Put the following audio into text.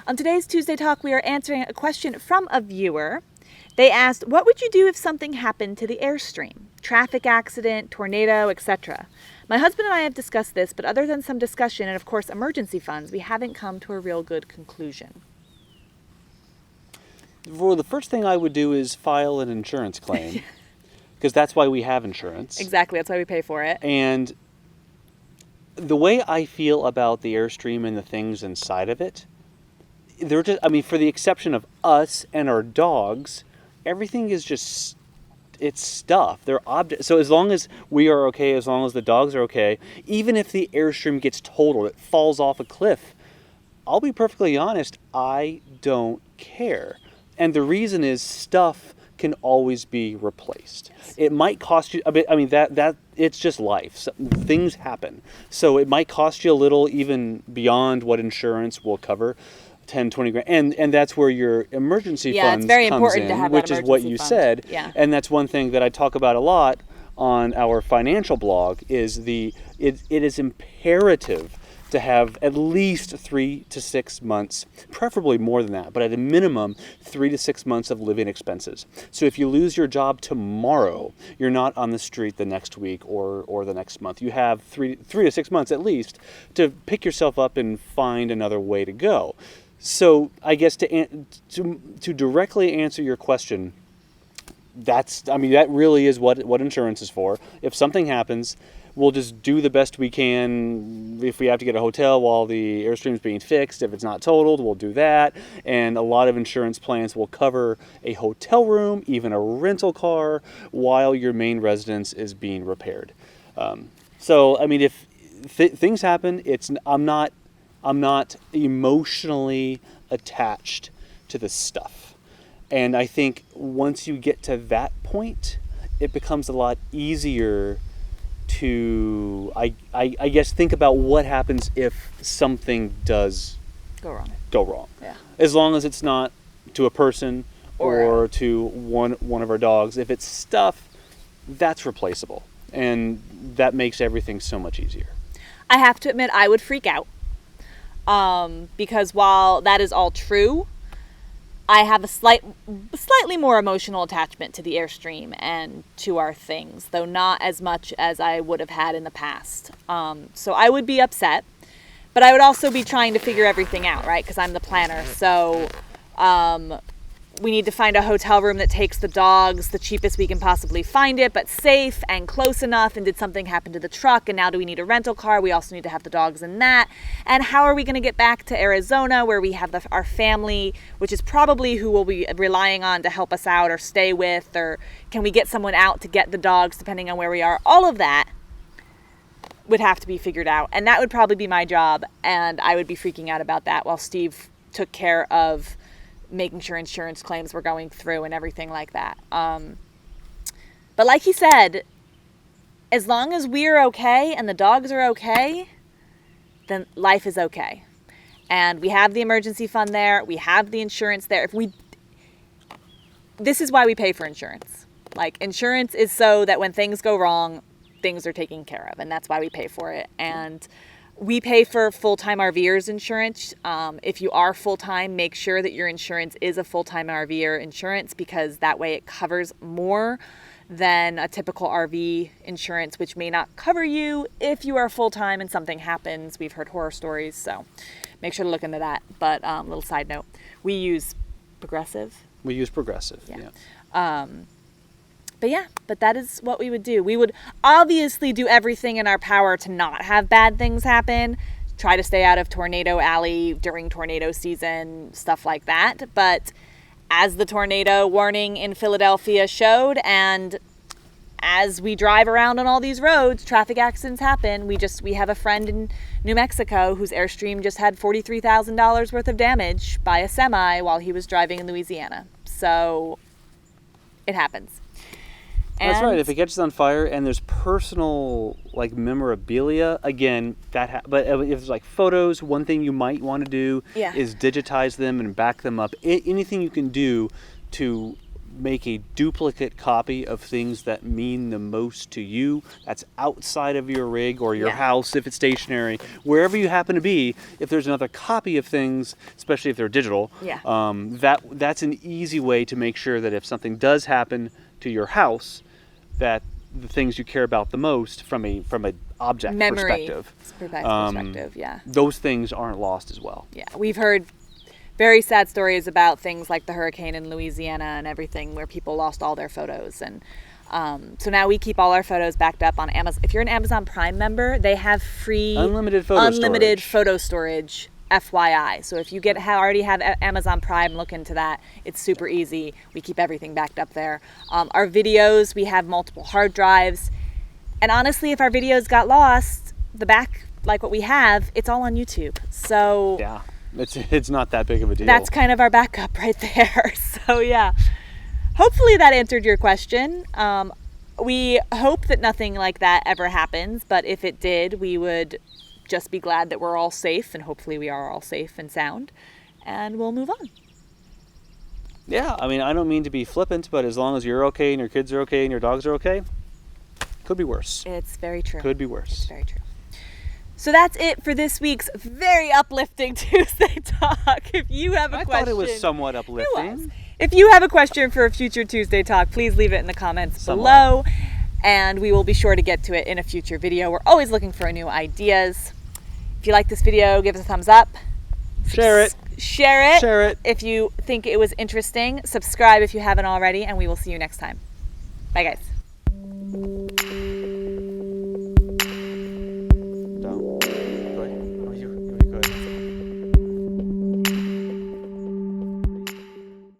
On today's Tuesday Talk, we are answering a question from a viewer. They asked, what would you do if something happened to the Airstream? Traffic accident, tornado, etc. My husband and I have discussed this, but other than some discussion and, of course, emergency funds, we haven't come to a real good conclusion. Well, the first thing I would do is file an insurance claim, because that's why we have insurance. Exactly, that's why we pay for it. And the way I feel about the Airstream and the things inside of it, they're just, for the exception of us and our dogs, everything is just, it's stuff. They're objects. So as long as we are okay, as long as the dogs are okay, even if the Airstream gets totaled, it falls off a cliff, I'll be perfectly honest, I don't care. And the reason is stuff can always be replaced. Yes. It might cost you a bit. That it's just life. So, things happen. So it might cost you a little, even beyond what insurance will cover, 10, 20 grand. And that's where your emergency funds it's very comes important in, to have which that is what emergency you fund. said. Yeah. And that's one thing that I talk about a lot on our financial blog is it is imperative to have at least 3 to 6 months, preferably more than that, but at a minimum 3 to 6 months of living expenses. So if you lose your job tomorrow, you're not on the street the next week or the next month. You have 3 to 6 months at least to pick yourself up and find another way to go. So I guess to directly answer your question, that really is what insurance is for. If something happens, we'll just do the best we can. If we have to get a hotel while the Airstream's being fixed, if it's not totaled, we'll do that. And a lot of insurance plans will cover a hotel room, even a rental car, while your main residence is being repaired. If things happen, I'm not emotionally attached to the stuff. And I think once you get to that point, it becomes a lot easier to, I guess, think about what happens if something does go wrong. Yeah. As long as it's not to a person or to one of our dogs. If it's stuff, that's replaceable. And that makes everything so much easier. I have to admit, I would freak out. Because while that is all true, I have a slightly more emotional attachment to the Airstream and to our things, though not as much as I would have had in the past. So I would be upset, but I would also be trying to figure everything out, right? Because I'm the planner. So we need to find a hotel room that takes the dogs the cheapest we can possibly find it, but safe and close enough. And did something happen to the truck? And now do we need a rental car? We also need to have the dogs in that. And how are we going to get back to Arizona where we have our family, which is probably who we'll be relying on to help us out or stay with? Or can we get someone out to get the dogs depending on where we are? All of that would have to be figured out. And that would probably be my job. And I would be freaking out about that while Steve took care of making sure insurance claims were going through and everything like that. But like he said, as long as we're okay and the dogs are okay, then life is okay. And we have the emergency fund there. We have the insurance there. This is why we pay for insurance. Like, insurance is so that when things go wrong, things are taken care of. And that's why we pay for it. And we pay for full-time RVers insurance. If you are full-time, make sure that your insurance is a full-time RVer insurance, because that way it covers more than a typical RV insurance, which may not cover you if you are full-time and something happens. We've heard horror stories, so make sure to look into that. But little side note, we use Progressive. We use Progressive, yeah. But that is what we would do. We would obviously do everything in our power to not have bad things happen. Try to stay out of Tornado Alley during tornado season, stuff like that. But as the tornado warning in Philadelphia showed, and as we drive around on all these roads, traffic accidents happen. We have a friend in New Mexico whose Airstream just had $43,000 worth of damage by a semi while he was driving in Louisiana. So it happens. That's right. If it catches on fire and there's personal memorabilia, again, but if there's photos, one thing you might want to do is digitize them and back them up. Anything you can do to make a duplicate copy of things that mean the most to you. That's outside of your rig or your house if it's stationary. Wherever you happen to be, if there's another copy of things, especially if they're digital, that's an easy way to make sure that if something does happen to your house, that the things you care about the most from a object perspective, those things aren't lost as well. Yeah, we've heard very sad stories about things like the hurricane in Louisiana and everything where people lost all their photos. And so now we keep all our photos backed up on Amazon. If you're an Amazon Prime member, they have free unlimited photo storage, FYI. So if you already have Amazon Prime, look into that. It's super easy. We keep everything backed up there. Our videos, we have multiple hard drives. And honestly, if our videos got lost, the back, like what we have, it's all on YouTube. So yeah. It's not that big of a deal. That's kind of our backup right there. So yeah, hopefully that answered your question. We hope that nothing like that ever happens, but if it did, we would just be glad that we're all safe, and hopefully we are all safe and sound, and we'll move on. Yeah, I mean, I don't mean to be flippant, but as long as you're okay and your kids are okay and your dogs are okay, could be worse. It's very true. Could be worse. It's very true. So that's it for this week's very uplifting Tuesday Talk. If you have a question... I thought it was somewhat uplifting. If you have a question for a future Tuesday Talk, please leave it in the comments below, and we will be sure to get to it in a future video. We're always looking for new ideas. If you like this video, give us a thumbs up. Share it. Share it. If you think it was interesting, subscribe if you haven't already, and we will see you next time. Bye, guys.